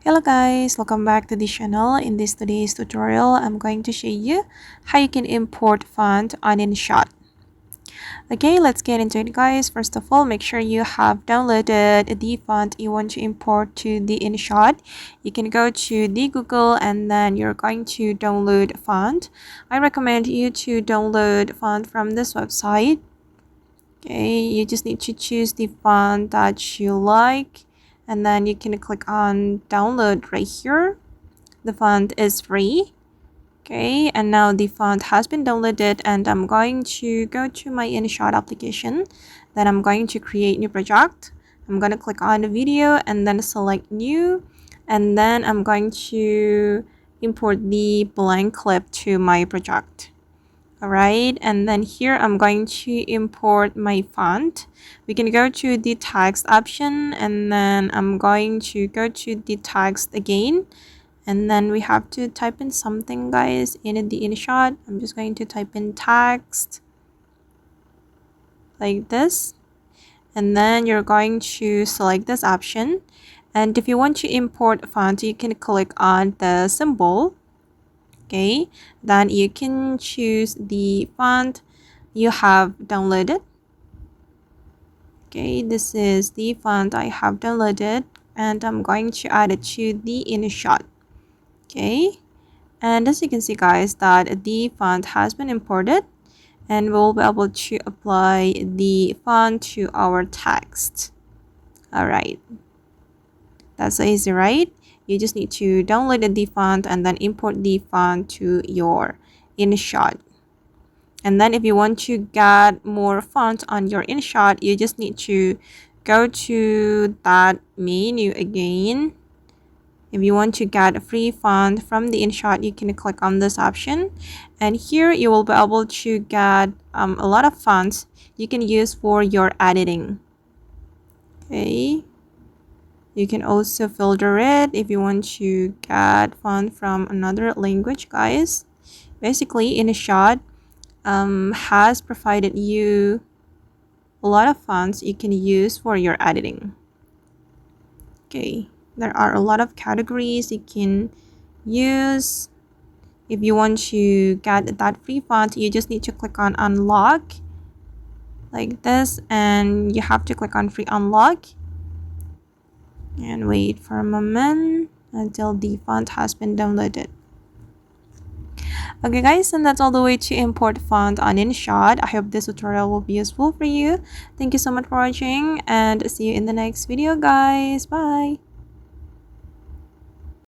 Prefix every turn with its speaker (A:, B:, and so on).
A: Hello guys, welcome back to the channel. In this today's tutorial, I'm going to show you how you can import font on InShot. Okay, let's get into it guys. First of all, make sure you have downloaded the font you want to import to the InShot. You can go to the Google and then you're going to download font. I recommend you to download font from this website. Okay, you just need to choose the font that you like and then you can click on download right here. The font is free. Okay, and now the font has been downloaded and I'm going to go to my InShot application. Then I'm going to create new project. I'm going to click on the video and then select new, and then I'm going to import the blank clip to my project. Alright, and then here I'm going to import my font. We can go to the text option and then I'm going to go to the text again, and then we have to type in something guys in the InShot. I'm just going to type in text like this, and then you're going to select this option. And if you want to import font, you can click on the symbol. Okay, then you can choose the font you have downloaded. Okay, this is the font I have downloaded and I'm going to add it to the InShot. Okay, and as you can see guys that the font has been imported and we'll be able to apply the font to our text. Alright, that's so easy, right? You just need to download the font and then import the font to your InShot. And then if you want to get more font on your InShot, you just need to go to that menu again. If you want to get a free font from the InShot, you can click on this option. And here you will be able to get a lot of fonts you can use for your editing. Okay. You can also filter it if you want to get font from another language, guys. Basically, InShot has provided you a lot of fonts you can use for your editing. Okay, there are a lot of categories you can use. If you want to get that free font, you just need to click on unlock like this, and you have to click on free unlock and wait for a moment until the font has been downloaded. Okay guys, and that's all the way to import font on InShot. I hope this tutorial will be useful for you. Thank you so much for watching and see you in the next video guys. Bye.